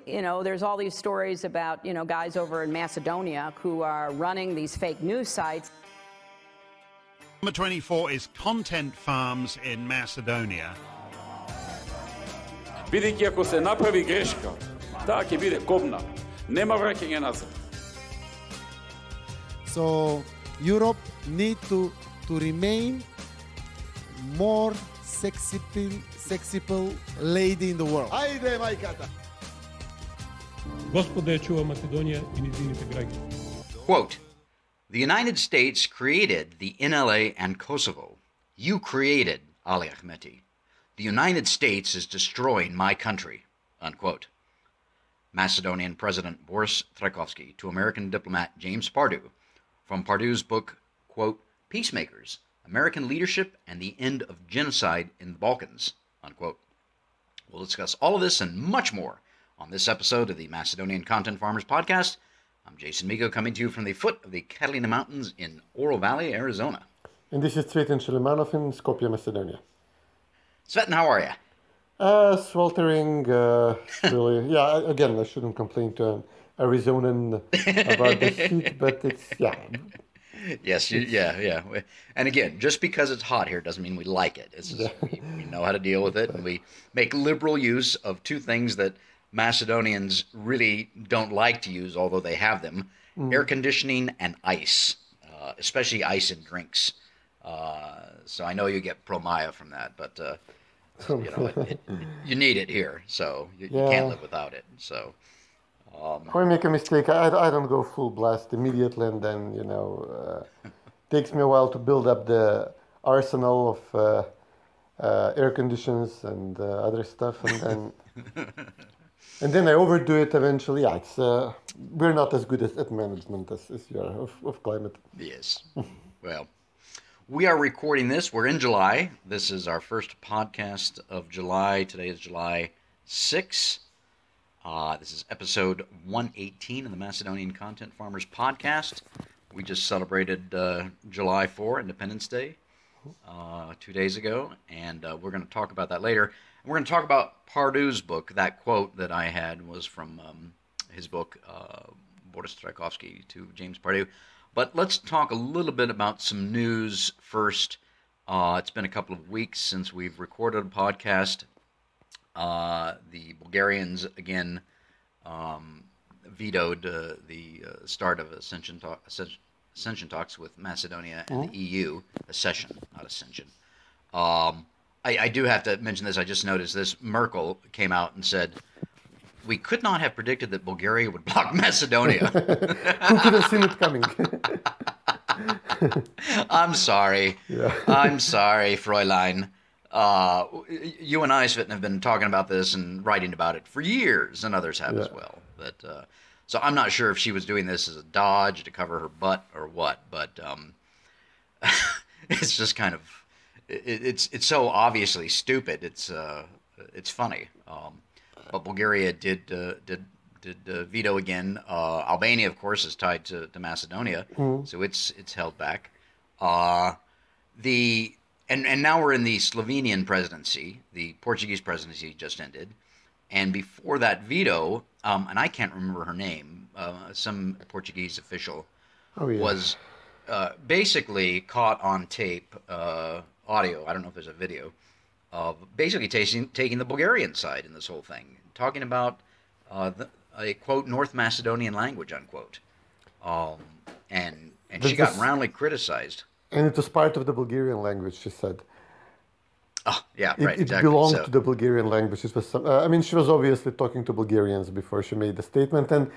You know, there's all these stories about, you know, guys over in Macedonia who are running these fake news sites. Number 24 is content farms in Macedonia. Бидејќи ако се направи грешка, таа ќе биде кобна. Нема враќање назад. So Europe need to remain more sexy lady in the world. Ajde, majkata! Господа ја чува Македонија и низините граѓани. Quote, the United States created the NLA and Kosovo. You created Ali Ahmeti. The United States is destroying my country, unquote. Macedonian President Boris Tchaikovsky to American diplomat James Pardew from Pardew's book, quote, Peacemakers, American Leadership and the End of Genocide in the Balkans, unquote. We'll discuss all of this and much more on this episode of the Macedonian Content Farmers Podcast. I'm Jason Miko, coming to you from the foot of the Catalina Mountains in Oro Valley, Arizona. And this is Cvetin in Skopje, Macedonia. Cvetin, how are you? Sweltering, really. Yeah, again, I shouldn't complain to an Arizonan about the heat, but it's, yeah. Yes, yeah. And again, just because it's hot here doesn't mean we like it. It's just, we know how to deal with it, and we make liberal use of two things that Macedonians really don't like to use, although they have them, air conditioning and ice, especially ice in drinks. So I know you get promaya from that, but you know, you need it here, so you can't live without it. So if I make a mistake, I don't go full blast immediately, and then, you know, takes me a while to build up the arsenal of air conditions and other stuff, and then and then I overdo it eventually. Yeah, it's we're not as good at management as you are of climate. Yes. Well, we are recording this. We're in July. This is our first podcast of July. Today is July 6th. This is episode 118 of the Macedonian Content Farmers Podcast. We just celebrated July 4, Independence Day, 2 days ago, and we're going to talk about that later. We're going to talk about Pardew's book. That quote that I had was from his book, Boris Tchaikovsky to James Pardew. But let's talk a little bit about some news first. It's been a couple of weeks since we've recorded a podcast. The Bulgarians, again, vetoed the start of ascension talks with Macedonia and the EU. Accession, not ascension. I do have to mention this. I just noticed this. Merkel came out and said, we could not have predicted that Bulgaria would block Macedonia. Who could have seen it coming? I'm sorry. Yeah. I'm sorry, Fräulein. You and I, Cvetin, have been talking about this and writing about it for years, and others have as well. But so I'm not sure if she was doing this as a dodge to cover her butt or what, but it's just kind of it's so obviously stupid. It's funny. But Bulgaria did veto again. Albania, of course, is tied to Macedonia, so it's held back. And now we're in the Slovenian presidency. The Portuguese presidency just ended, and before that veto, and I can't remember her name, some Portuguese official was basically caught on tape, audio. I don't know if there's a video of basically taking the Bulgarian side in this whole thing, talking about a quote North Macedonian language, unquote, and she got roundly criticized. And it was part of the Bulgarian language, she said. Oh, yeah, right, It exactly. belonged to the Bulgarian language. It was some, I mean, she was obviously talking to Bulgarians before she made the statement. And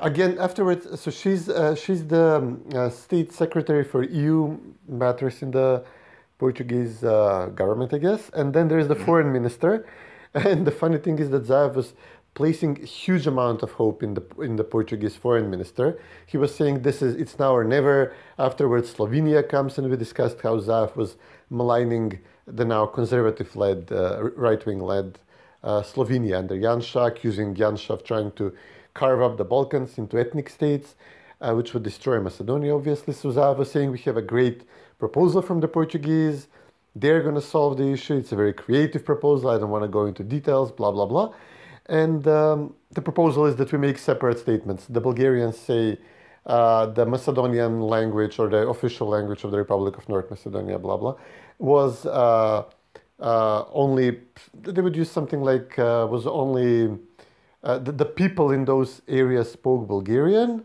again, afterwards, so she's the state secretary for EU matters in the Portuguese government, I guess. And then there is the foreign minister. And the funny thing is that Zaev was placing a huge amount of hope in the Portuguese foreign minister. He was saying it's now or never. Afterwards, Slovenia comes, and we discussed how Zaev was maligning the now conservative-led, right-wing-led Slovenia under Janša, accusing Janša of trying to carve up the Balkans into ethnic states, which would destroy Macedonia, obviously. So Zaev was saying we have a great proposal from the Portuguese. They're going to solve the issue. It's a very creative proposal. I don't want to go into details, blah, blah, blah. And the proposal is that we make separate statements. The Bulgarians say the Macedonian language or the official language of the Republic of North Macedonia, blah, blah, was only, they would use something like, was only, the people in those areas spoke Bulgarian.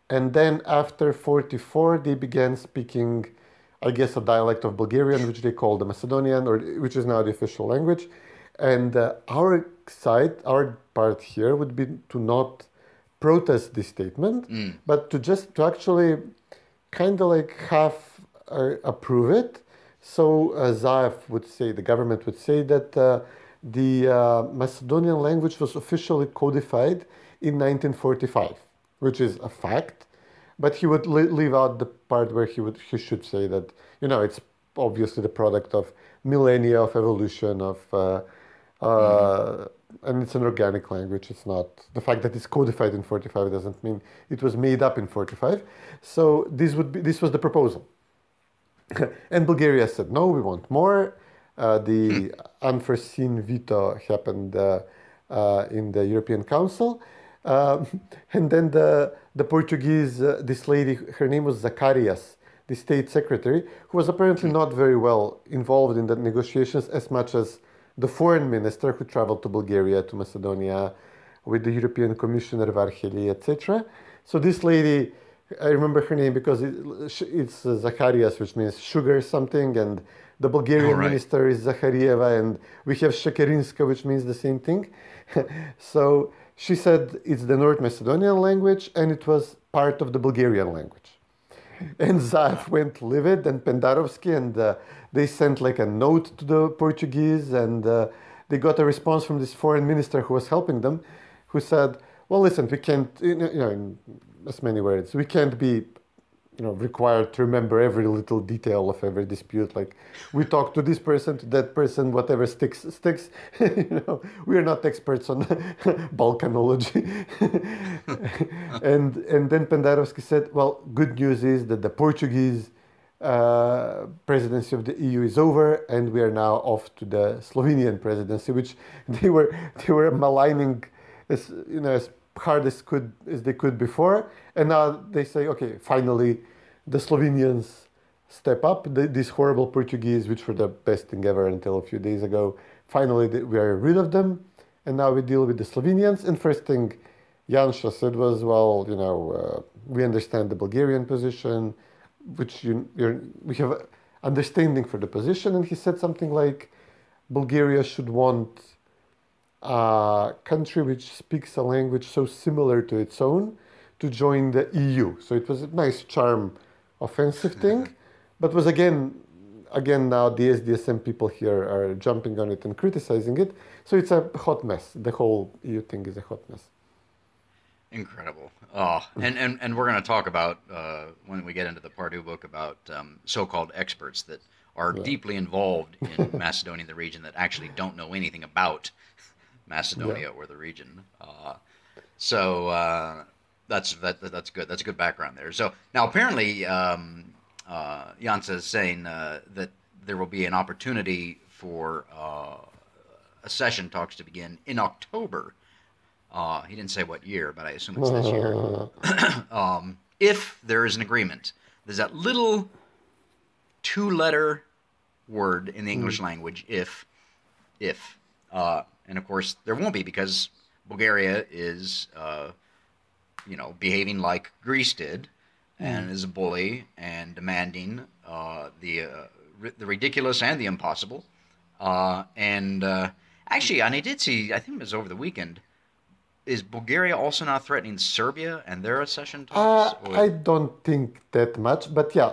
And then after 44, they began speaking, I guess, a dialect of Bulgarian, which they call the Macedonian, or which is now the official language. And our side, our part here would be to not protest this statement, but to actually kind of like half approve it. So Zaev would say, the government would say that the Macedonian language was officially codified in 1945, which is a fact. But he would leave out the part where he should say that, you know, it's obviously the product of millennia of evolution of, and it's an organic language. It's not, the fact that it's codified in 45 doesn't mean it was made up in 45. So this was the proposal. And Bulgaria said, no, we want more. The unforeseen veto happened in the European Council. And then the Portuguese, this lady, her name was Zacarias, the state secretary, who was apparently not very well involved in the negotiations as much as the foreign minister who traveled to Bulgaria, to Macedonia, with the European Commissioner Varheli, etc. So this lady, I remember her name because it's Zacarias, which means sugar something, and the Bulgarian minister is Zakharieva, and we have Shekerinska, which means the same thing. So she said it's the North Macedonian language, and it was part of the Bulgarian language. And Zaev went livid, and Pendarovsky, and they sent like a note to the Portuguese, and they got a response from this foreign minister who was helping them, who said, well, listen, we can't, in as many words, we can't be, required to remember every little detail of every dispute. Like, we talk to this person, to that person, whatever sticks. We are not experts on Balkanology. and then Pendarovsky said, well, good news is that the Portuguese presidency of the EU is over, and we are now off to the Slovenian presidency, which they were maligning as hard as they could before, and now they say, okay, finally the Slovenians step up. These horrible Portuguese, which were the best thing ever until a few days ago, finally we are rid of them, and now we deal with the Slovenians. And first thing Janša said was, well, we understand the Bulgarian position, which we have understanding for the position, and he said something like Bulgaria should want a country which speaks a language so similar to its own to join the EU. So it was a nice charm, offensive thing, but was again now the SDSM people here are jumping on it and criticizing it. So it's a hot mess. The whole EU thing is a hot mess. Incredible. Oh, and we're going to talk about, when we get into the Pardew book, about so-called experts that are deeply involved in Macedonia, the region, that actually don't know anything about Macedonia or the region. So that's good. That's a good background there. So now apparently Janša is saying that there will be an opportunity for accession talks to begin in October. He didn't say what year, but I assume it's this year. If there is an agreement, there's that little two-letter word in the English language, if. And of course, there won't be, because Bulgaria is, behaving like Greece did, and is a bully and demanding the ridiculous and the impossible. Actually, and I did see, I think it was over the weekend, is Bulgaria also now threatening Serbia and their accession talks? I don't think that much, but yeah,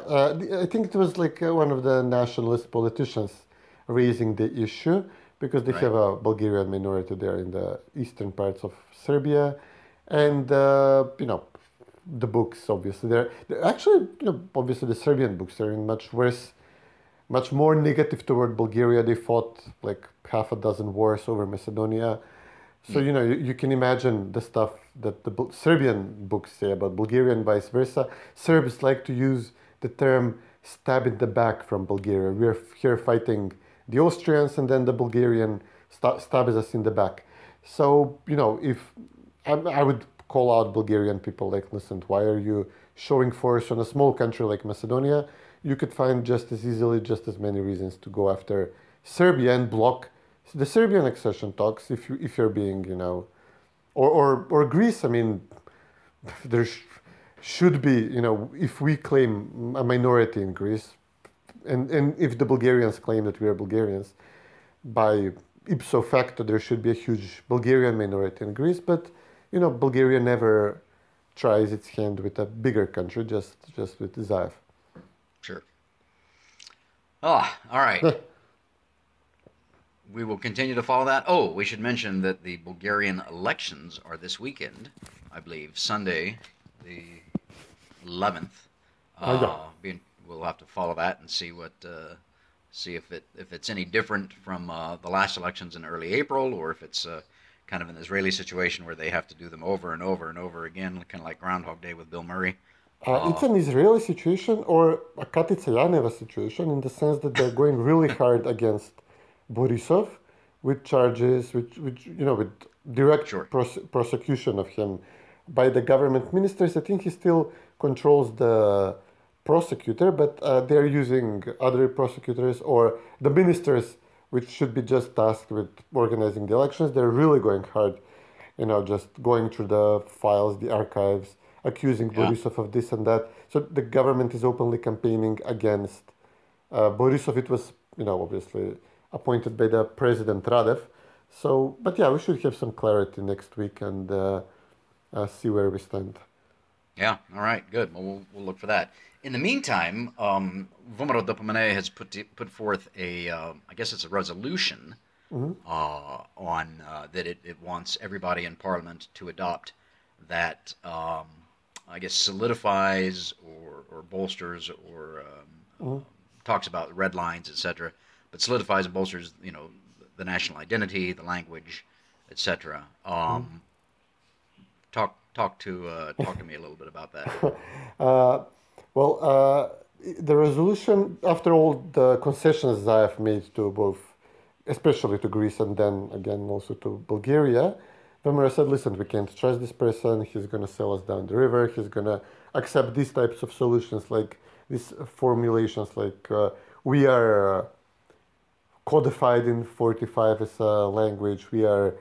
I think it was like one of the nationalist politicians raising the issue, because they have a Bulgarian minority there in the eastern parts of Serbia, and the books, obviously, they're actually, obviously the Serbian books are in much more negative toward Bulgaria. They fought like half a dozen wars over Macedonia. So, you can imagine the stuff that the Serbian books say about Bulgaria and vice versa. Serbs like to use the term stab in the back from Bulgaria. We're here fighting the Austrians, and then the Bulgarian stabs us in the back. So, if I would call out Bulgarian people, like, listen, why are you showing force on a small country like Macedonia? You could find just as easily, just as many reasons to go after Serbia and block the Serbian accession talks if you're being, or Greece. I mean, there should be, if we claim a minority in Greece, and if the Bulgarians claim that we are Bulgarians, by ipso facto, there should be a huge Bulgarian minority in Greece. But, Bulgaria never tries its hand with a bigger country, just with Zaev. Sure. Oh, all right. We will continue to follow that. Oh, we should mention that the Bulgarian elections are this weekend, I believe, Sunday, the 11th. We'll have to follow that and see if it's any different from the last elections in early April, or if it's kind of an Israeli situation where they have to do them over and over and over again, kind of like Groundhog Day with Bill Murray. It's an Israeli situation or a Katica Janeva situation, in the sense that they're going really hard against Borisov with charges, with direct prosecution of him by the government ministers. I think he still controls the prosecutor, but they're using other prosecutors or the ministers, which should be just tasked with organizing the elections. They're really going hard, just going through the files, the archives, accusing Borisov of this and that. So the government is openly campaigning against Borisov. It was, obviously appointed by the President Radev. So, but yeah, we should have some clarity next week and see where we stand. Yeah, all right, good. Well, we'll look for that. In the meantime, Vomero Dopomene has put forth I guess it's a resolution on that it wants everybody in Parliament to adopt that, I guess, solidifies or bolsters or talks about red lines, etc., but solidifies and bolsters, the national identity, the language, etc. Talk to me a little bit about that. The resolution, after all the concessions Zaev made to both, especially to Greece and then again also to Bulgaria, Vomero said, listen, we can't trust this person, he's going to sell us down the river, he's going to accept these types of solutions, like these formulations, like we are codified in 45 as a language, we are,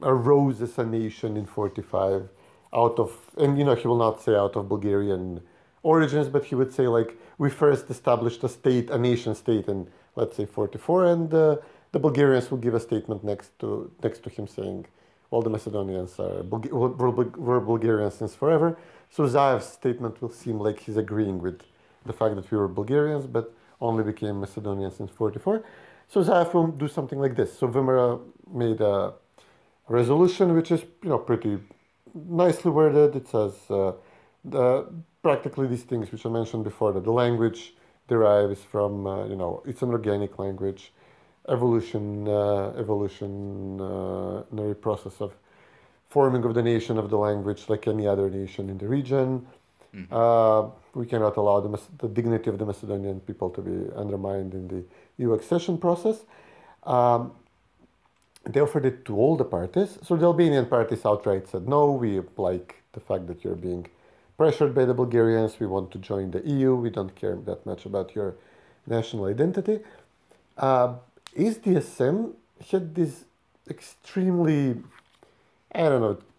arose as a nation in 45 out of, and he will not say out of Bulgarian origins, but he would say, like, we first established a nation state in, let's say, 44, and the Bulgarians will give a statement next to him saying, well, the Macedonians were Bulgarians since forever. So Zaev's statement will seem like he's agreeing with the fact that we were Bulgarians, but only became Macedonians since 44. So Zaev will do something like this. So Vomero made a resolution which is, pretty nicely worded. It says practically these things which I mentioned before, that the language derives from, it's an organic language, evolutionary process of forming of the nation of the language like any other nation in the region. We cannot allow the dignity of the Macedonian people to be undermined in the EU accession process. They offered it to all the parties. So the Albanian parties outright said, no, we like the fact that you're being pressured by the Bulgarians. We want to join the EU. We don't care that much about your national identity. SDSM had this extremely,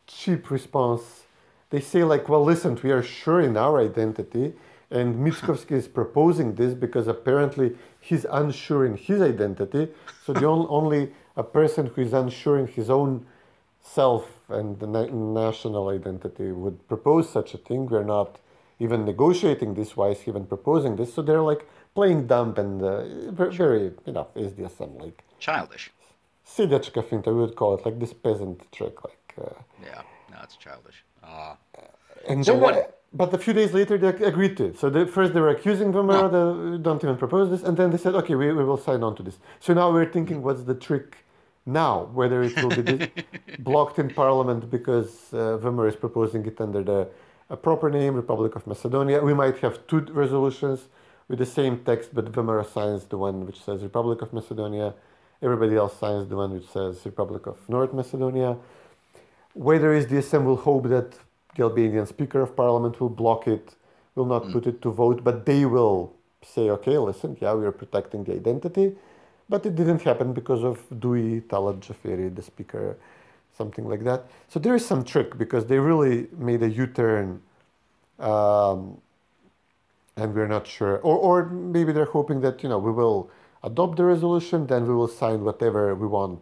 cheap response. They say, like, well, listen, we are sure in our identity, and Mickovsky is proposing this because apparently he's unsure in his identity. So the only a person who is unsure in his own self and the national identity would propose such a thing. We're not even negotiating this. Why is he even proposing this? So they're like playing dumb and very, SDSM, like childish. Sidachka finta, we would call it, like this peasant trick, like. Yeah, no, it's childish. And so then what? But a few days later, they agreed to it. So first they were accusing Vomero, they don't even propose this, and then they said, okay, we will sign on to this. So now we're thinking, what's the trick now? Whether it will be blocked in Parliament because Vomero is proposing it under a proper name, Republic of Macedonia. We might have two resolutions with the same text, but Vomero signs the one which says Republic of Macedonia, Everybody else signs the one which says Republic of North Macedonia. Whether SDSM will hope that the Albanian Speaker of Parliament will block it, will not put it to vote, but they will say, okay, listen, yeah, we are protecting the identity. But it didn't happen because of Dui Talat Jaferi, the speaker, something like that. So there is some trick because they really made a U-turn, and we're not sure. Or maybe they're hoping that, we will adopt the resolution, then we will sign whatever we want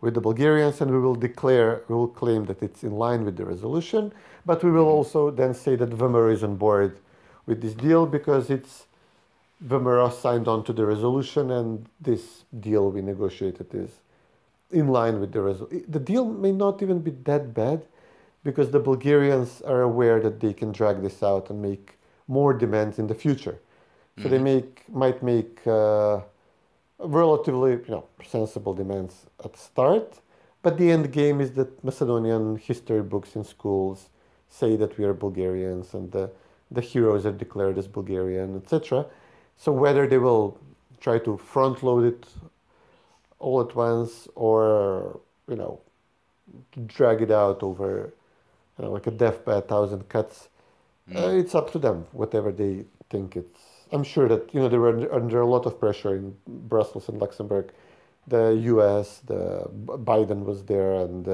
with the Bulgarians, and we will claim that it's in line with the resolution, but we will also then say that VMRO is on board with this deal because VMRO signed on to the resolution, and this deal we negotiated is in line with the resolution. The deal may not even be that bad because the Bulgarians are aware that they can drag this out and make more demands in the future. So they might make relatively sensible demands at the start, but the end game is that Macedonian history books in schools say that we are Bulgarians and the heroes are declared as Bulgarian, etc. So whether they will try to front load it all at once or drag it out over like a death by 1,000 cuts, it's up to them. Whatever they think it's. I'm sure that they were under a lot of pressure in Brussels and Luxembourg. The U.S., Biden was there, and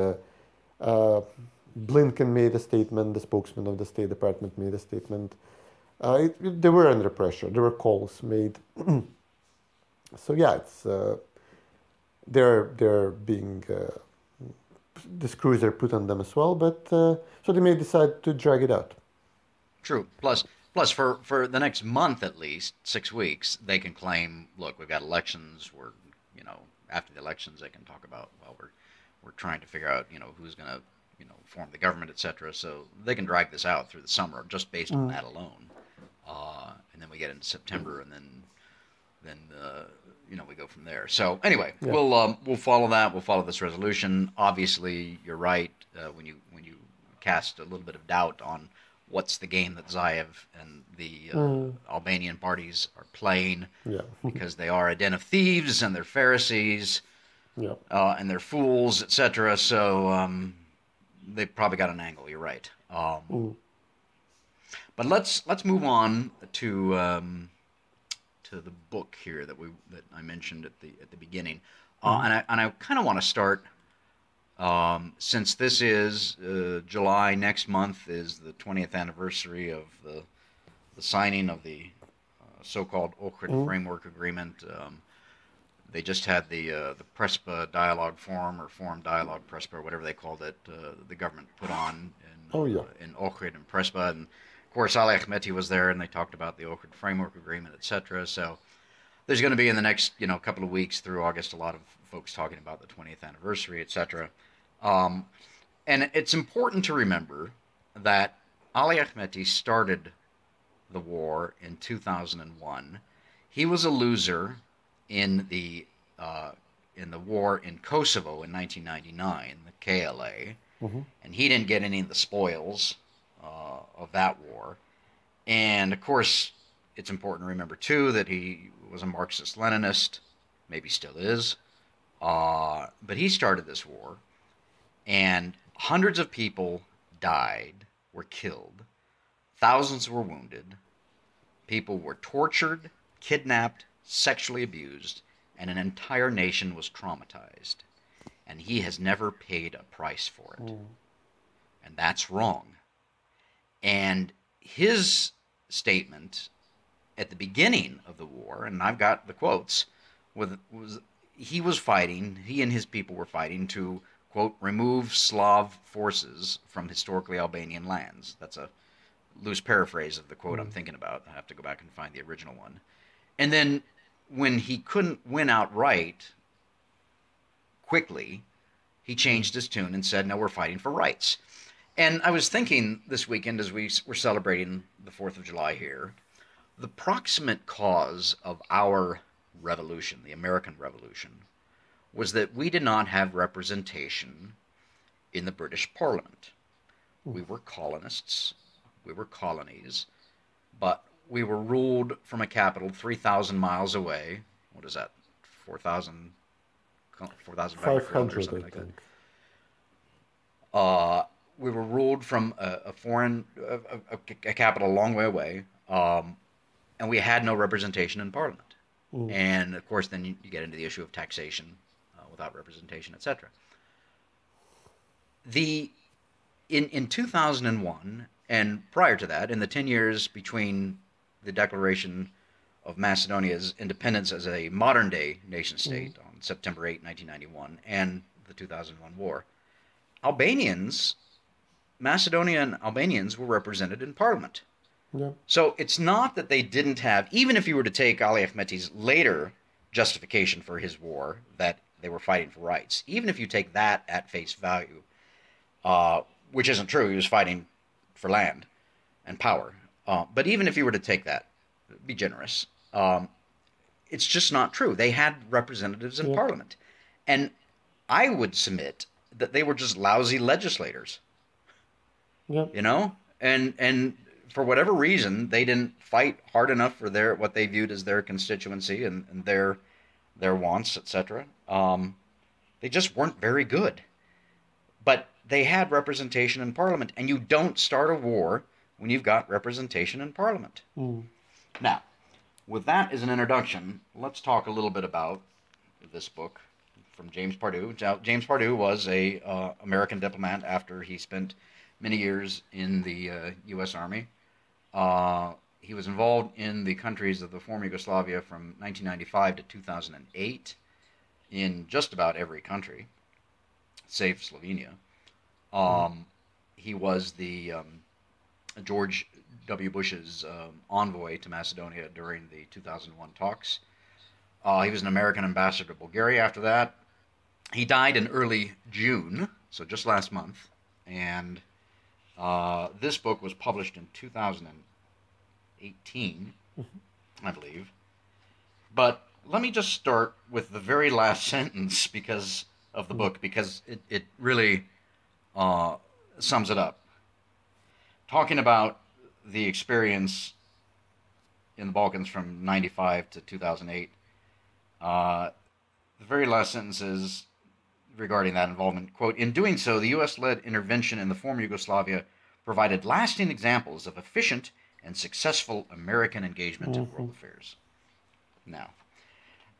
Blinken made a statement. The spokesman of the State Department made a statement. They were under pressure. There were calls made. So yeah, it's they're being the screws are put on them as well. But so they may decide to drag it out. True. Plus, for the next month at least, 6 weeks, they can claim, look, we've got elections. We're, after the elections, they can talk about, well, we're trying to figure out, who's going to, form the government, etc. So they can drag this out through the summer just based on that alone. And then we get into September, and then we go from there. So anyway, we'll follow that. We'll follow this resolution. Obviously, you're right when you cast a little bit of doubt on what's the game that Zaev and the Albanian parties are playing, because they are a den of thieves and they're Pharisees, and they're fools, etc. So they probably got an angle. You're right. But let's move on to the book here that I mentioned at the beginning, and I kind of want to start. Since this is July, next month is the 20th anniversary of the signing of the so-called Ohrid Framework Agreement. They just had the Prespa Dialogue Forum, or Forum Dialogue Prespa, or whatever they called it, the government put on in Ohrid and Prespa. And, of course, Ali Ahmeti was there, and they talked about the Ohrid Framework Agreement, etc. So there's going to be in the next couple of weeks through August a lot of folks talking about the 20th anniversary, etc. And it's important to remember that Ali Ahmeti started the war in 2001. He was a loser in the war in Kosovo in 1999, the KLA, and he didn't get any of the spoils of that war. And of course, it's important to remember too that he was a Marxist-Leninist, maybe still is, but he started this war. And hundreds of people died, were killed, thousands were wounded, people were tortured, kidnapped, sexually abused, and an entire nation was traumatized. And he has never paid a price for it. And that's wrong. And his statement at the beginning of the war, and I've got the quotes, he and his people were fighting to, quote, remove Slav forces from historically Albanian lands. That's a loose paraphrase of the quote I'm thinking about. I have to go back and find the original one. And then when he couldn't win outright quickly, he changed his tune and said, no, we're fighting for rights. And I was thinking this weekend, as we were celebrating the 4th of July here, the proximate cause of our revolution, the American Revolution, was that we did not have representation in the British Parliament. We were colonists, we were colonies, but we were ruled from a capital 3,000 miles away. What is that, 4,000 4,500 kilometers or 500, something I like think. that. We were ruled from a capital a long way away, and we had no representation in Parliament. And of course, then you get into the issue of taxation without representation, etc. In 2001 and prior to that, in the 10 years between the declaration of Macedonia's independence as a modern-day nation-state on September 8, 1991, and the 2001 war, Macedonian Albanians were represented in Parliament. Yeah. So it's not that they didn't have, even if you were to take Ali Ahmeti's later justification for his war, that they were fighting for rights, even if you take that at face value, which isn't true, he was fighting for land and power. But even if you were to take that, be generous, it's just not true. They had representatives in Parliament. And I would submit that they were just lousy legislators. Yeah. You know? And for whatever reason, they didn't fight hard enough for what they viewed as their constituency and their wants, etc. They just weren't very good. But they had representation in Parliament, and you don't start a war when you've got representation in Parliament. Now, with that as an introduction, let's talk a little bit about this book from James Pardew. James Pardew was a American diplomat after he spent many years in the U.S. Army. He was involved in the countries of the former Yugoslavia from 1995 to 2008 in just about every country, save Slovenia. He was the George W. Bush's envoy to Macedonia during the 2001 talks. He was an American ambassador to Bulgaria after that. He died in early June, so just last month, and this book was published in 2018, I believe. But let me just start with the very last sentence of the book, because it really sums it up. Talking about the experience in the Balkans from 95 to 2008, the very last sentence is regarding that involvement, quote, "In doing so, the U.S.-led intervention in the former Yugoslavia provided lasting examples of efficient and successful American engagement in world affairs." Now,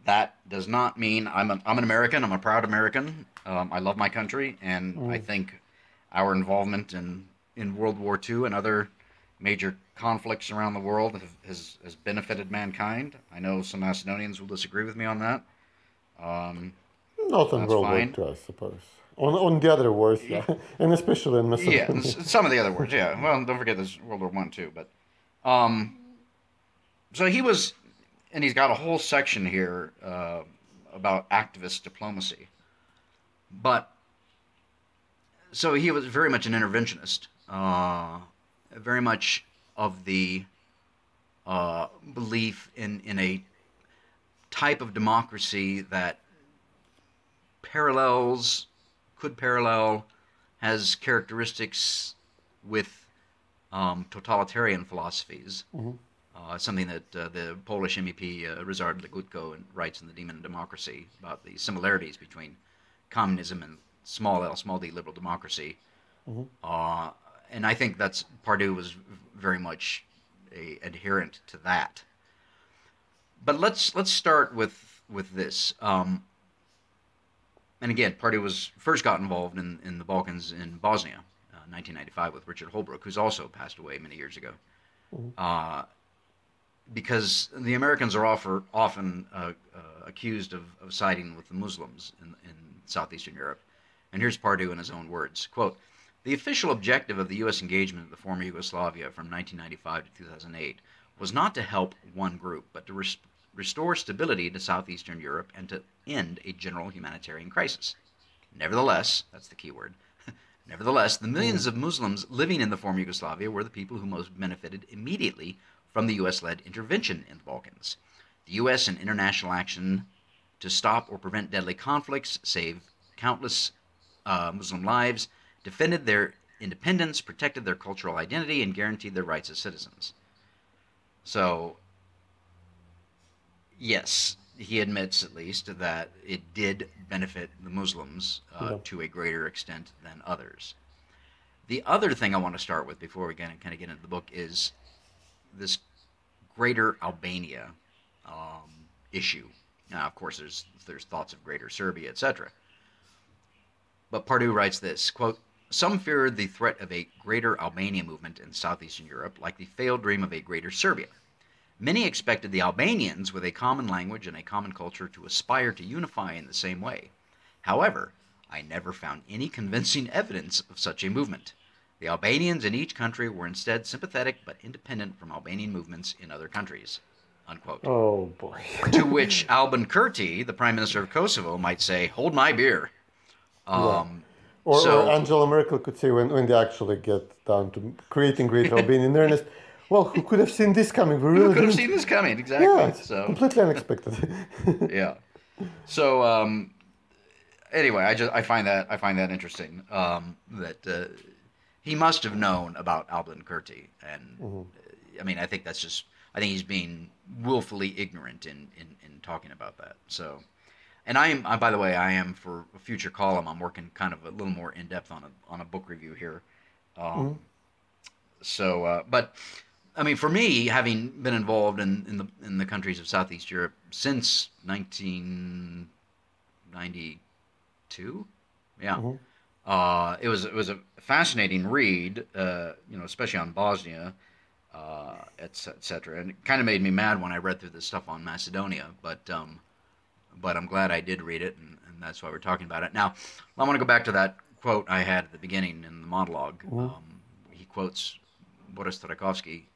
that does not mean I'm an American. I'm a proud American. I love my country, and I think our involvement in World War II and other major conflicts around the world has benefited mankind. I know some Macedonians will disagree with me on that. Not in World War II, I suppose. On the other wars, yeah. And especially in Macedonia. Yeah, some of the other wars, yeah. Well, don't forget there's World War I too. But so he was, and he's got a whole section here about activist diplomacy. But so he was very much an interventionist, very much of the belief in a type of democracy that could parallel, has characteristics with totalitarian philosophies. Something that the Polish MEP Ryszard Legutko writes in The Demon of Democracy about the similarities between communism and small d liberal democracy. And I think Pardew was very much a adherent to that. But let's start with this. And again, Pardew first got involved in the Balkans in Bosnia, 1995, with Richard Holbrooke, who's also passed away many years ago. Because the Americans are often accused of siding with the Muslims in Southeastern Europe. And here's Pardew in his own words, quote, "The official objective of the U.S. engagement in the former Yugoslavia from 1995 to 2008 was not to help one group, but to restore stability to Southeastern Europe and to end a general humanitarian crisis. Nevertheless," that's the key word, "nevertheless, the millions of Muslims living in the former Yugoslavia were the people who most benefited immediately from the U.S.-led intervention in the Balkans. The U.S. and international action to stop or prevent deadly conflicts saved countless Muslim lives, defended their independence, protected their cultural identity, and guaranteed their rights as citizens." So, yes, he admits at least that it did benefit the Muslims to a greater extent than others. The other thing I want to start with before we kind of get into the book is this Greater Albania issue. Now, of course, there's thoughts of Greater Serbia, etc. But Pardew writes this, quote, "Some fear the threat of a Greater Albania movement in Southeastern Europe, like the failed dream of a Greater Serbia. Many expected the Albanians with a common language and a common culture to aspire to unify in the same way. However, I never found any convincing evidence of such a movement. The Albanians in each country were instead sympathetic but independent from Albanian movements in other countries." Unquote. Oh boy. To which Albin Kurti, the Prime Minister of Kosovo, might say, "Hold my beer." Or Angela Merkel could say when they actually get down to creating Greater Albania in earnest, well, who could have seen this coming? We really could have didn't. seen this coming, exactly. Yeah, it's so completely unexpected. yeah. So anyway, I find that interesting. That he must have known about Albin Kurti, and I mean, I think he's being willfully ignorant in talking about that. So. And by the way, I am, for a future column, I'm working kind of a little more in depth on a book review here. But I mean, for me, having been involved in the countries of Southeast Europe since 1992, it was a fascinating read, especially on Bosnia, etc. And it kind of made me mad when I read through this stuff on Macedonia, but I'm glad I did read it, and that's why we're talking about it. Now, I want to go back to that quote I had at the beginning in the monologue. He quotes Boris Tarakovsky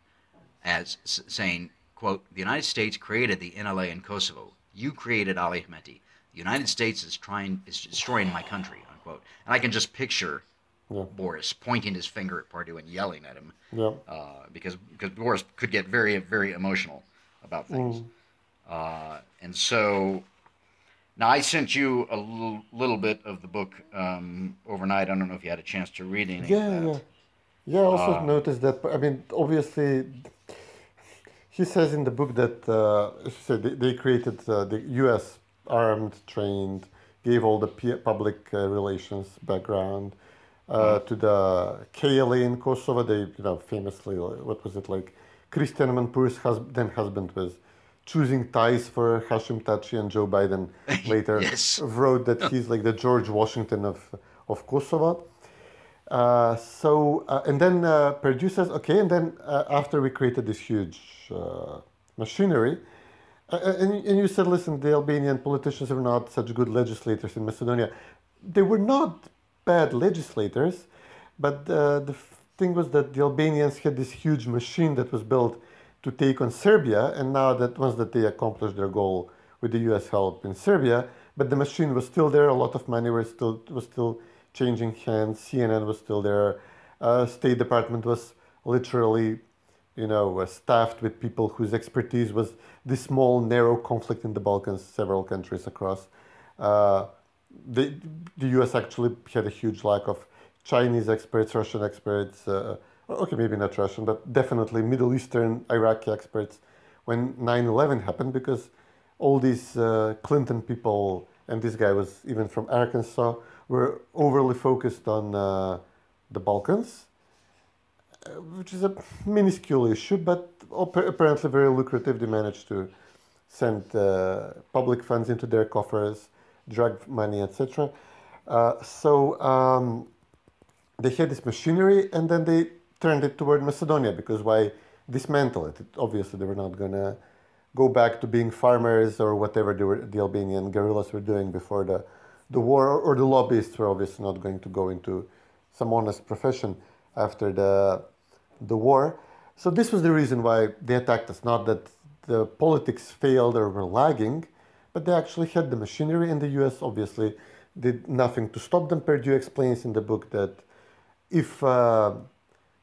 as saying, quote, "The United States created the NLA in Kosovo. You created Ali Ahmeti. The United States is destroying my country," unquote. And I can just picture Boris pointing his finger at Pardew and yelling at him, because Boris could get very, very emotional about things. And so... Now, I sent you a little bit of the book overnight. I don't know if you had a chance to read any of that. Yeah, I also noticed that, I mean, obviously, he says in the book that they created the U.S. armed, trained, gave all the public relations background to the KLA in Kosovo. They, famously, what was it, like, Christian Manpur's then husband was choosing ties for Hashim Tachi, and Joe Biden later wrote that he's like the George Washington of Kosovo. And then Pardew says, okay, and then after we created this huge machinery, and you said, listen, the Albanian politicians are not such good legislators in Macedonia. They were not bad legislators, but the thing was that the Albanians had this huge machine that was built to take on Serbia, and now that once that they accomplished their goal with the U.S. help in Serbia, but the machine was still there. A lot of money was still changing hands. CNN was still there. State Department was literally, staffed with people whose expertise was this small, narrow conflict in the Balkans, several countries across. The U.S. actually had a huge lack of Chinese experts, Russian experts. Okay, maybe not Russian, but definitely Middle Eastern, Iraqi experts when 9/11 happened, because all these Clinton people, and this guy was even from Arkansas, were overly focused on the Balkans, which is a minuscule issue, but apparently very lucrative. They managed to send public funds into their coffers, drug money, etc. They had this machinery, and then they turned it toward Macedonia, because why dismantle it? Obviously, they were not going to go back to being farmers or whatever the Albanian guerrillas were doing before the war, or the lobbyists were obviously not going to go into some honest profession after the war. So this was the reason why they attacked us. Not that the politics failed or were lagging, but they actually had the machinery, and the U.S. obviously did nothing to stop them. Pardew explains in the book that if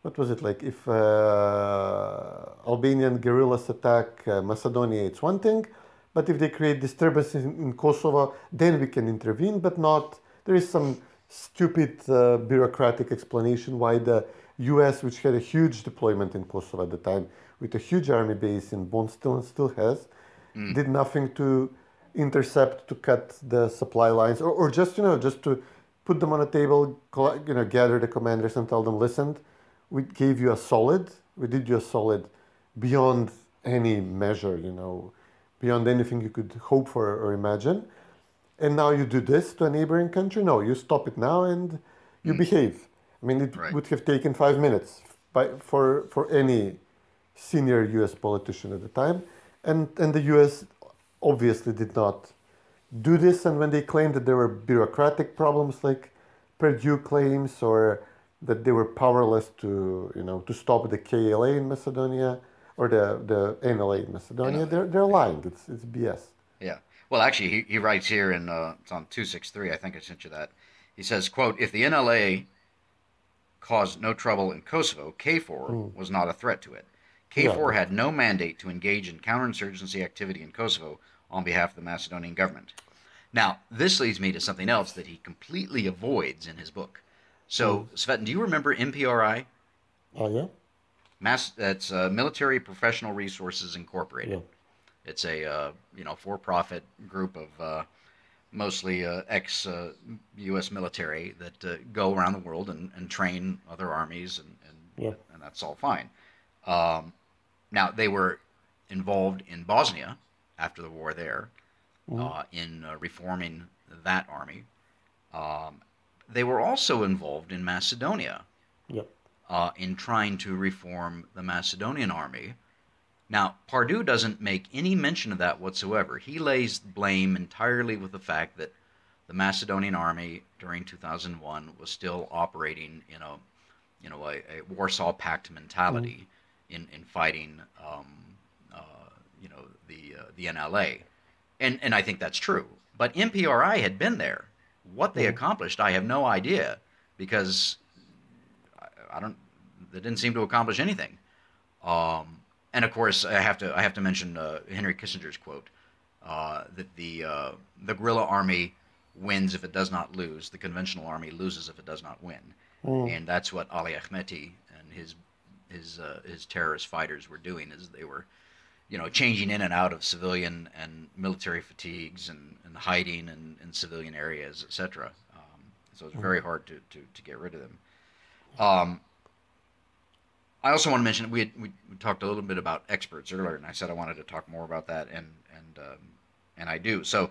if Albanian guerrillas attack Macedonia, it's one thing, but if they create disturbances in Kosovo, then we can intervene, but not. There is some stupid bureaucratic explanation why the U.S., which had a huge deployment in Kosovo at the time, with a huge army base in Bonn, still has, did nothing to intercept, to cut the supply lines, or just, just to put them on a table, gather the commanders and tell them, listen, we gave you a solid, we did you a solid beyond any measure, beyond anything you could hope for or imagine. And now you do this to a neighboring country? No, you stop it now and you behave. I mean, it would have taken 5 minutes for any senior U.S. politician at the time. And the U.S. obviously did not do this. And when they claimed that there were bureaucratic problems like Pardew claims, or that they were powerless to stop the KLA in Macedonia, or the NLA in Macedonia, they're lying. It's BS. Yeah. Well, actually, he writes here in it's on 263. I think I sent you that. He says, quote, if the NLA caused no trouble in Kosovo, KFOR was not a threat to it. KFOR had no mandate to engage in counterinsurgency activity in Kosovo on behalf of the Macedonian government. Now, this leads me to something else that he completely avoids in his book. So, Cvetin, do you remember MPRI? Oh, yeah. That's Military Professional Resources Incorporated. Yeah. It's a for-profit group of mostly ex-U.S. military that go around the world and train other armies, and that's all fine. Now, they were involved in Bosnia after the war there, in reforming that army. They were also involved in Macedonia, in trying to reform the Macedonian army. Now, Pardew doesn't make any mention of that whatsoever. He lays blame entirely with the fact that the Macedonian army during 2001 was still operating in a Warsaw Pact mentality in fighting the NLA, and I think that's true. But MPRI had been there. What they accomplished, I have no idea, because they didn't seem to accomplish anything. And of course, I have to mention Henry Kissinger's quote that the guerrilla army wins if it does not lose. The conventional army loses if it does not win. And that's what Ali Ahmeti and his terrorist fighters were doing. Is they were, changing in and out of civilian and military fatigues and hiding in civilian areas, etc. So it's very hard to get rid of them. I also want to mention we talked a little bit about experts earlier, and I said I wanted to talk more about that, and I do. So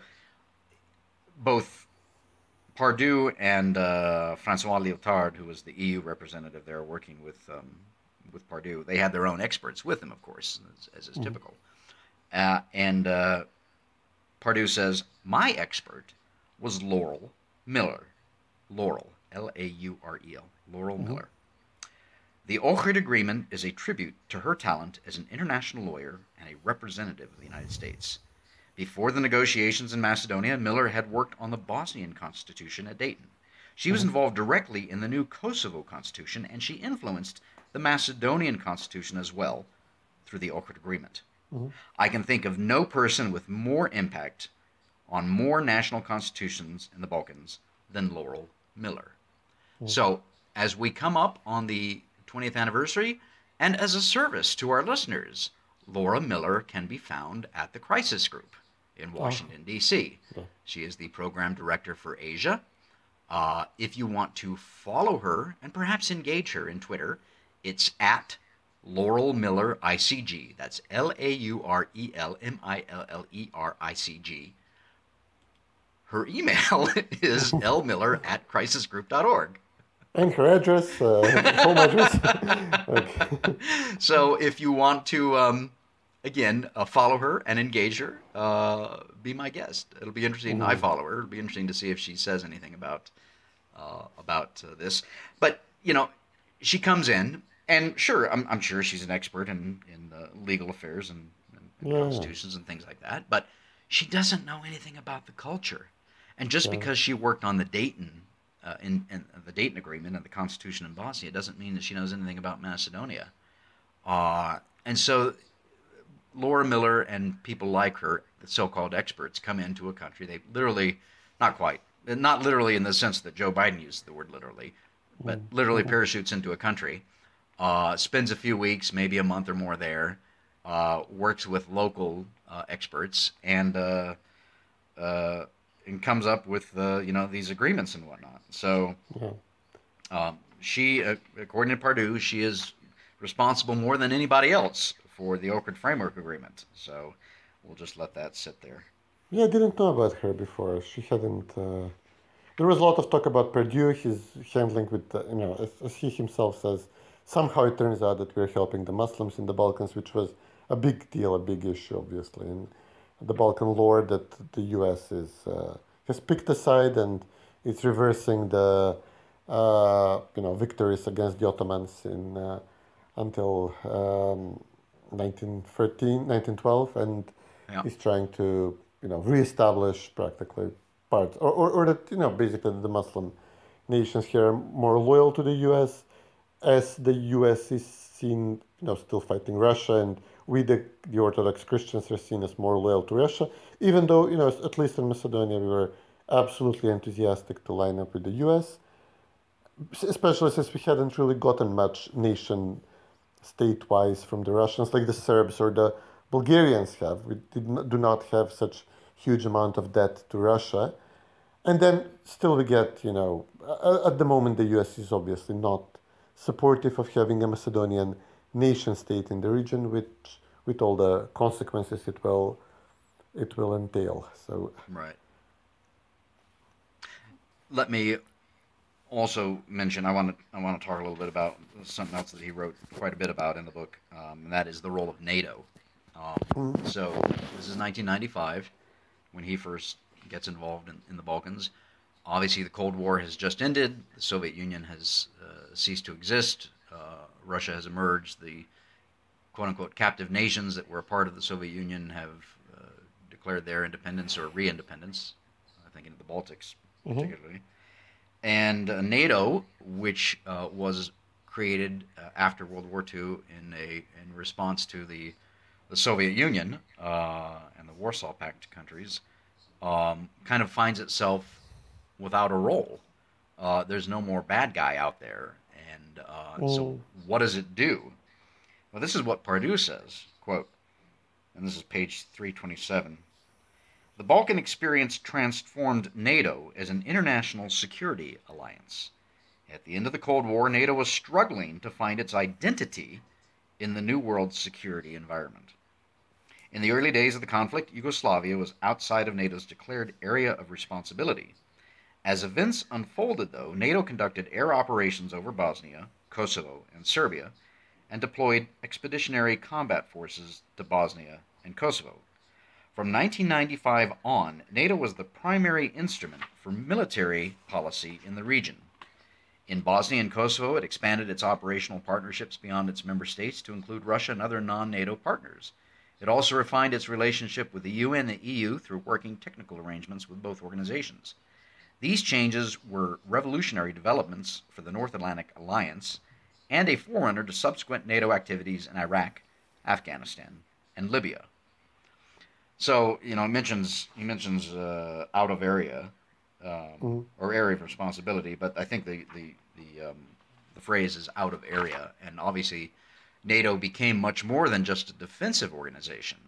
both Pardew and Francois Lyotard, who was the EU representative there working with Pardew, they had their own experts with them, of course, as is typical. And Pardew says, my expert was Laurel Miller. Laurel, L-A-U-R-E-L, Laurel Miller. The Ohrid Agreement is a tribute to her talent as an international lawyer and a representative of the United States. Before the negotiations in Macedonia, Miller had worked on the Bosnian Constitution at Dayton. She was involved directly in the new Kosovo Constitution, and she influenced the Macedonian Constitution as well through the Ohrid Agreement. I can think of no person with more impact on more national constitutions in the Balkans than Laurel Miller. So, as we come up on the 20th anniversary, and as a service to our listeners, Laura Miller can be found at the Crisis Group in Washington, D.C. She is the program director for Asia. If you want to follow her and perhaps engage her in Twitter, it's at Laurel Miller ICG. That's LaurelMillerICG. Her email is lmiller@crisisgroup.org. And her address, home address. Okay. So if you want to, again, follow her and engage her, be my guest. It'll be interesting. I follow her. It'll be interesting to see if she says anything about this. But, she comes in, and sure, I'm sure she's an expert in legal affairs and constitutions and things like that, but she doesn't know anything about the culture. And just because she worked on the Dayton in the Dayton Agreement and the Constitution in Bosnia doesn't mean that she knows anything about Macedonia. And so Laura Miller and people like her, the so-called experts, come into a country. They literally, not literally in the sense that Joe Biden used the word literally, but literally parachutes into a country, spends a few weeks, maybe a month or more there, works with local experts, and and comes up with these agreements and whatnot. So she, according to Pardew, she is responsible more than anybody else for the Ohrid Framework Agreement. So we'll just let that sit there. Yeah, I didn't know about her before. She hadn't. There was a lot of talk about Pardew, his handling with, as he himself says, somehow it turns out that we're helping the Muslims in the Balkans, which was a big deal, a big issue, obviously. And the Balkan lore that the U.S. has picked a side and it's reversing the victories against the Ottomans until 1913, 1912, and is trying to reestablish practically parts, or that basically the Muslim nations here are more loyal to the U.S. as the U.S. is seen still fighting Russia, and we the Orthodox Christians are seen as more loyal to Russia, even though at least in Macedonia we were absolutely enthusiastic to line up with the U.S., especially since we hadn't really gotten much nation state-wise from the Russians like the Serbs or the Bulgarians have. We do not have such huge amount of debt to Russia. And then still we get, at the moment the US is obviously not supportive of having a Macedonian nation state in the region, with all the consequences it will entail. So right. Let me also mention, I want to talk a little bit about something else that he wrote quite a bit about in the book, and that is the role of NATO. So this is 1995 when he first gets involved in the Balkans. Obviously, the Cold War has just ended. The Soviet Union has ceased to exist. Russia has emerged. The quote-unquote captive nations that were a part of the Soviet Union have declared their independence or re-independence, I think in the Baltics particularly. And NATO, which was created after World War II in response to the Soviet Union and the Warsaw Pact countries, kind of finds itself without a role. There's no more bad guy out there. And so what does it do? Well, this is what Pardew says, quote, and this is page 327. The Balkan experience transformed NATO as an international security alliance. At the end of the Cold War, NATO was struggling to find its identity in the New World security environment. In the early days of the conflict, Yugoslavia was outside of NATO's declared area of responsibility. As events unfolded, though, NATO conducted air operations over Bosnia, Kosovo, and Serbia, and deployed expeditionary combat forces to Bosnia and Kosovo. From 1995 on, NATO was the primary instrument for military policy in the region. In Bosnia and Kosovo, it expanded its operational partnerships beyond its member states to include Russia and other non-NATO partners. It also refined its relationship with the UN and the EU through working technical arrangements with both organizations. These changes were revolutionary developments for the North Atlantic Alliance and a forerunner to subsequent NATO activities in Iraq, Afghanistan, and Libya. So, he mentions out of area or area of responsibility, but I think the phrase is out of area, and obviously NATO became much more than just a defensive organization.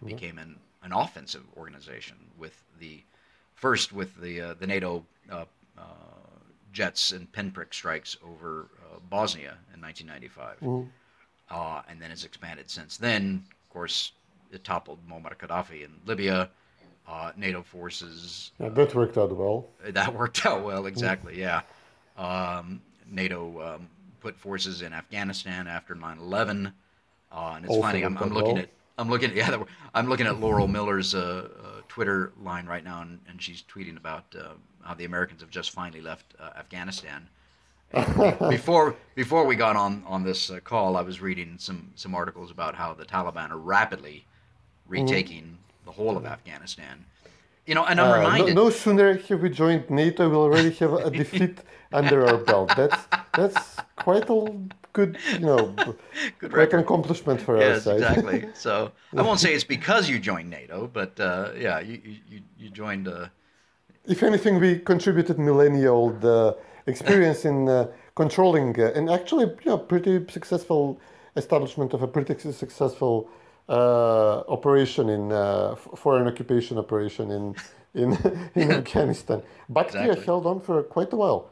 It became an offensive organization with the NATO jets and pinprick strikes over Bosnia in 1995, and then it's expanded since then. Of course, it toppled Muammar Gaddafi in Libya. NATO forces. That worked out well. That worked out well, exactly. Yeah, NATO put forces in Afghanistan after 9/11, and it's funny. I'm looking at Laurel Miller's Twitter line right now, and she's tweeting about how the Americans have just finally left Afghanistan. Before we got on this call, I was reading some articles about how the Taliban are rapidly retaking the whole of Afghanistan. And I'm reminded. No sooner have we joined NATO, we'll already have a defeat under our belt. That's quite a good, good quite an accomplishment for our side. Yes, exactly. So I won't say it's because you joined NATO, but you joined. If anything, we contributed millennia-old experience in controlling and actually, pretty successful establishment of a pretty successful operation in foreign occupation operation in Afghanistan. Bactria held on for quite a while.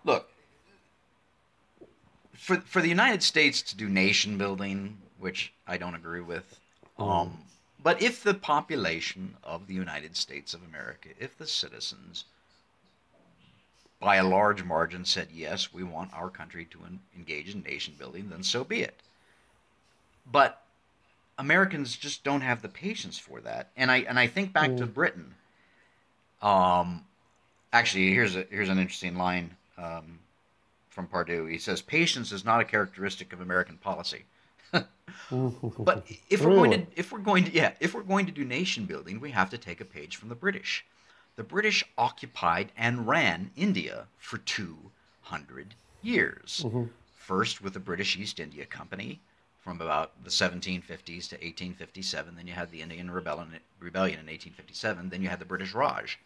Look, for the United States to do nation building, which I don't agree with, but if the population of the United States of America, if the citizens, by a large margin, said, yes, we want our country to engage in nation building, then so be it. But Americans just don't have the patience for that. And I think back to Britain. Actually, here's an interesting line from Pardew. He says, "Patience is not a characteristic of American policy." But if we're going to do nation building, we have to take a page from the British. The British occupied and ran India for 200 years. First with the British East India Company from about the 1750s to 1857. Then you had the Indian Rebellion in 1857. Then you had the British Raj,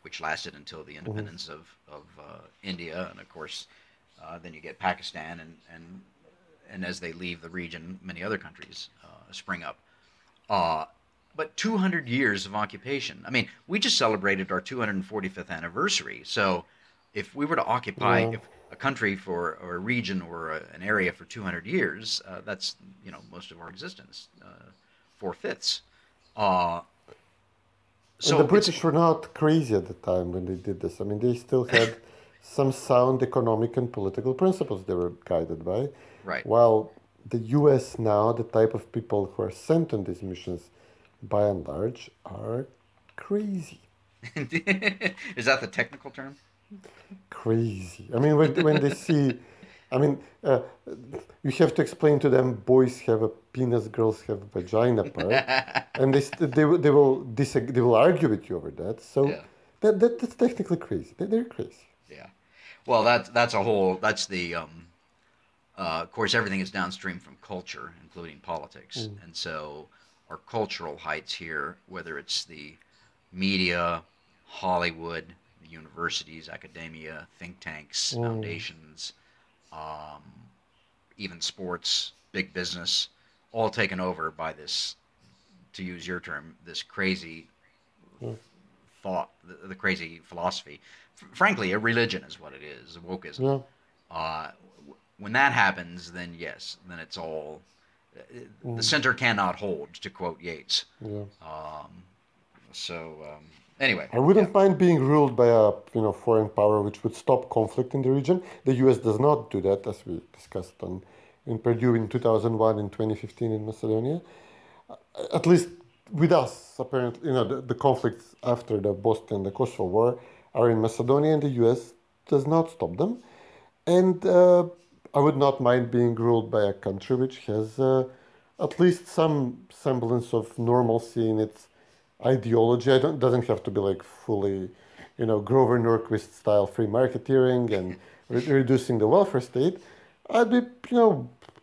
which lasted until the independence of India. And of course, then you get Pakistan, and as they leave the region, many other countries spring up. But 200 years of occupation. I mean, we just celebrated our 245th anniversary. So if we were to occupy a country or a region or an area for 200 years, that's, most of our existence, 4/5. So the British were not crazy at the time when they did this. I mean, they still had some sound economic and political principles they were guided by. Right. While the U.S. now, the type of people who are sent on these missions, by and large, are crazy. Is that the technical term? Crazy. I mean, when they see, you have to explain to them, boys have a penis, girls have a vagina part, and they will argue with you over that. So that's technically crazy. They're crazy. Yeah. Well, that's the of course, everything is downstream from culture, including politics, and so our cultural heights here, whether it's the media, Hollywood, the universities, academia, think tanks, foundations, even sports, big business, all taken over by this, to use your term, this crazy thought, the crazy philosophy. Frankly, a religion is what it is, wokeism. When that happens, then yes, then it's all, the center cannot hold, to quote Yeats. Anyway, I wouldn't mind being ruled by a foreign power which would stop conflict in the region. The U.S. does not do that, as we discussed in Pardew in 2001 and 2015 in Macedonia. At least with us, apparently, the conflicts after the Bosnia and the Kosovo War are in Macedonia, and the U.S. does not stop them. And I would not mind being ruled by a country which has at least some semblance of normalcy in its ideology. It doesn't have to be like fully, Grover Norquist style free marketeering and reducing the welfare state. I'd be,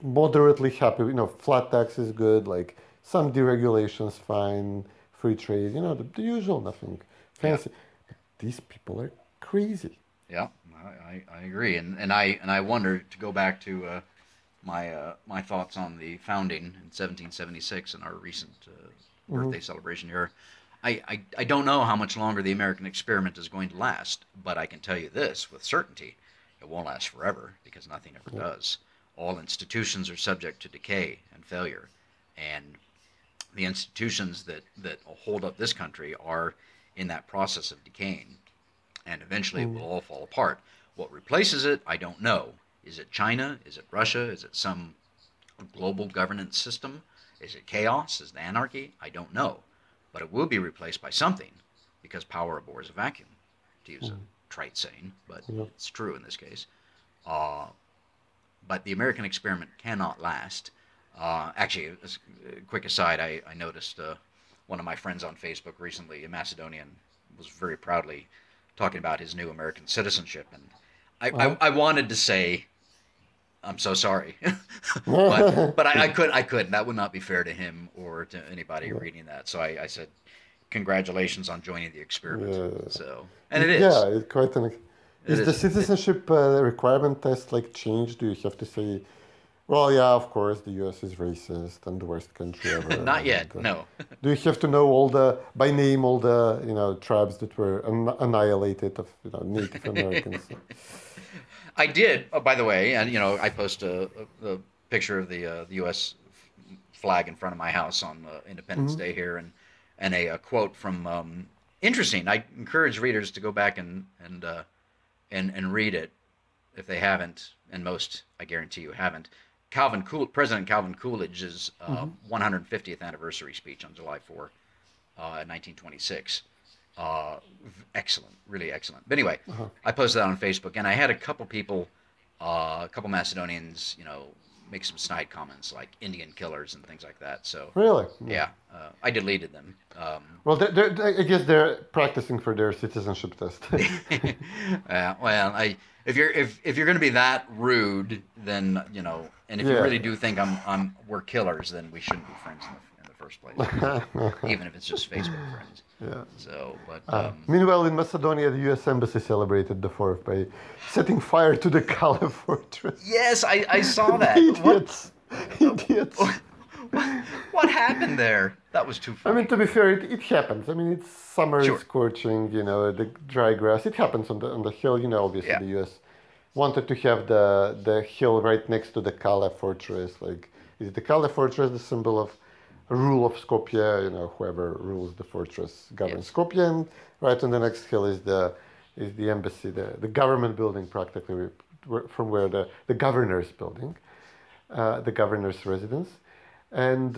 moderately happy. Flat tax is good, like some deregulations fine, free trade, the usual, nothing fancy. But these people are crazy. Yeah, I agree, and I wonder, to go back to my thoughts on the founding in 1776 and our recent birthday celebration here. I don't know how much longer the American experiment is going to last, but I can tell you this with certainty: it won't last forever, because nothing ever does. All institutions are subject to decay and failure, and the institutions that hold up this country are in that process of decaying, and eventually it will all fall apart. What replaces it, I don't know. Is it China? Is it Russia? Is it some global governance system? Is it chaos? Is it anarchy? I don't know. But it will be replaced by something, because power abhors a vacuum, to use a trite saying, but it's true in this case. But the American experiment cannot last. Actually, a quick aside, I noticed one of my friends on Facebook recently, a Macedonian, was very proudly talking about his new American citizenship. And I wanted to say, I'm so sorry, but I couldn't. That would not be fair to him or to anybody reading that. So I said, congratulations on joining the experiment. So, and it is. Yeah, it's quite an. Is the citizenship requirement test changed? Do you have to say Well, yeah, of course, the U.S. is racist and the worst country ever. Not yet, no. Do you have to know by name all the tribes that were annihilated of Native Americans? I did, by the way, and I post a picture of the U.S. flag in front of my house on Independence Day here, and a quote from interesting. I encourage readers to go back and read it if they haven't, and most, I guarantee you, haven't. President Calvin Coolidge's 150th anniversary speech on July 4, 1926. Excellent, really excellent. But anyway, I posted that on Facebook, and I had a couple people, a couple Macedonians, make some snide comments like Indian killers and things like that. So really, yeah, I deleted them. Well, I guess they're practicing for their citizenship test. Well, if you're going to be that rude, then and if you really do think we're killers, then we shouldn't be friends in the first place, even if it's just Facebook friends. Yeah. So, but meanwhile, in Macedonia, the U.S. Embassy celebrated the 4th by setting fire to the Kale fortress. Yes, I saw that. Idiots. Idiots. What happened there? That was too funny. I mean, to be fair, it happens. I mean, it's summer, it's scorching, the dry grass. It happens on the hill. Obviously, the U.S. wanted to have the hill right next to the Kale fortress. Like, is the Kale fortress the symbol of rule of Skopje? Whoever rules the fortress governs Skopje, and right on the next hill is the embassy, the government building, practically from where the governor's building, the governor's residence, and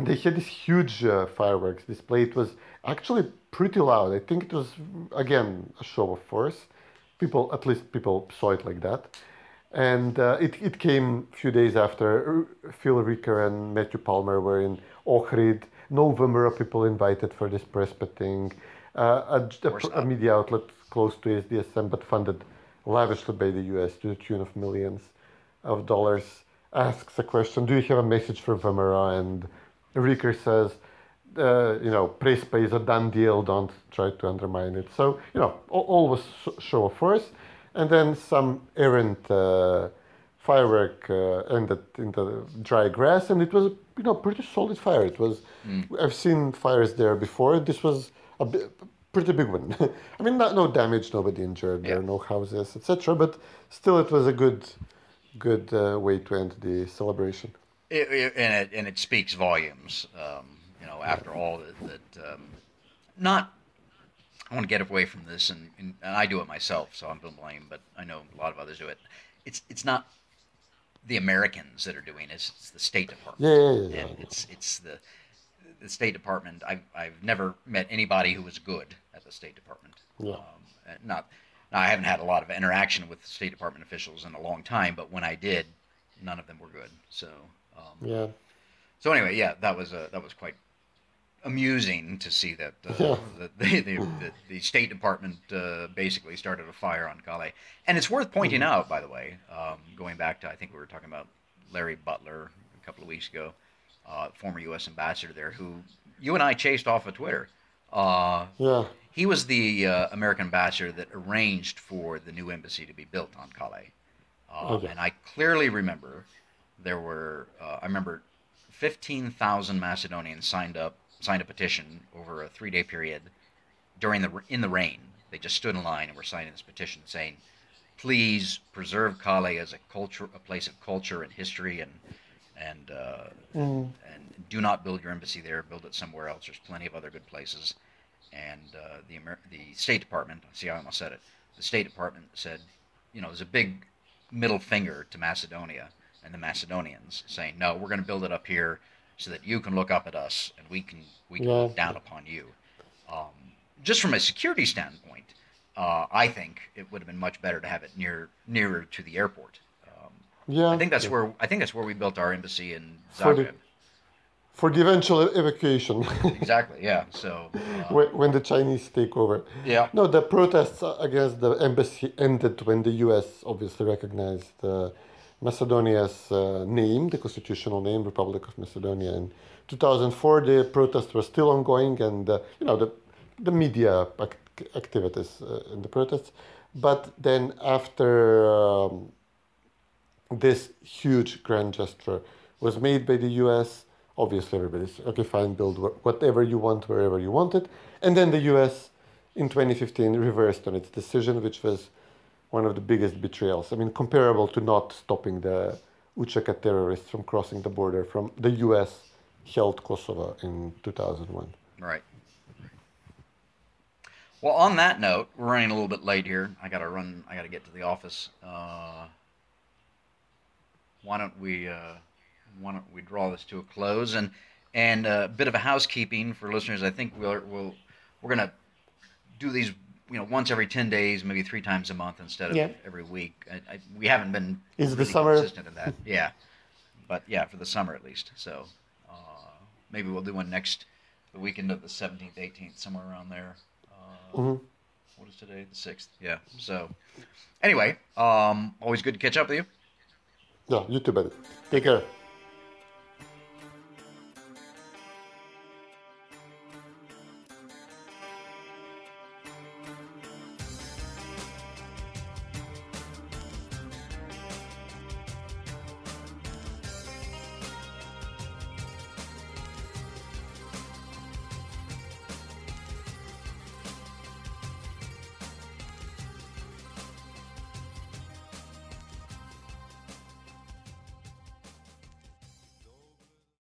they had this huge fireworks display. It was actually pretty loud. I think it was, again, a show of force. At least people saw it like that. And it came a few days after Phil Ricker and Matthew Palmer were in Ohrid. No Vimera people invited for this press thing. A media outlet close to SDSM, but funded lavishly by the US to the tune of millions of dollars, asks a question: do you have a message for Vimera? And Ricker says, Prespa is a done deal, don't try to undermine it. So, all was show of force. And then some errant firework ended in the dry grass, and it was, pretty solid fire. It was, I've seen fires there before. This was a pretty big one. I mean, no damage, nobody injured, there are no houses, etc. But still, it was a good way to end the celebration. And it speaks volumes. After all that not. I want to get away from this, and I do it myself, so I'm to blame, but I know a lot of others do it. It's not the Americans that are doing it, it's the State Department. Yeah. And it's the State Department. I've never met anybody who was good at the State Department. Yeah. I haven't had a lot of interaction with State Department officials in a long time, but when I did, none of them were good. So So anyway, that was quite amusing to see that the State Department basically started a fire on Kale. And it's worth pointing out, by the way, going back to, I think we were talking about Larry Butler a couple of weeks ago, former U.S. ambassador there, who you and I chased off of Twitter. He was the American ambassador that arranged for the new embassy to be built on Kale. And I clearly remember there were, 15,000 Macedonians signed a petition over a 3-day period in the rain. They just stood in line and were signing this petition saying, please preserve Kale as a place of culture and history, and do not build your embassy there. Build it somewhere else. There's plenty of other good places. And the State Department, see, I almost said it. The State Department said, there's a big middle finger to Macedonia and the Macedonians, saying, no, we're going to build it up here so that you can look up at us and we can look down upon you. Just from a security standpoint, I think it would have been much better to have it nearer to the airport. I think that's where we built our embassy in Zagreb. For the eventual evacuation. Exactly, yeah. So when the Chinese take over. Yeah. No, the protests against the embassy ended when the U.S. obviously recognized Macedonia's name, the constitutional name, Republic of Macedonia. In 2004, the protests were still ongoing, and the media activities in the protests. But then after this huge grand gesture was made by the US. Obviously, everybody's, okay, fine, build whatever you want, wherever you want it. And then the US in 2015 reversed on its decision, which was one of the biggest betrayals. I mean, comparable to not stopping the Ucaka terrorists from crossing the border from the US held Kosovo in 2001. Right. Well, on that note, we're running a little bit late here. I gotta get to the office. Why don't we draw this to a close, and a bit of a housekeeping for listeners. I think we're gonna do these, once every 10 days, maybe 3 times a month instead of every week. We haven't been really consistent in that. Yeah, but yeah, for the summer at least. So maybe we'll do one the weekend of the 17th, 18th, somewhere around there. What is today? The 6th. Yeah. So anyway, always good to catch up with you. Yeah, you too, buddy. Take care.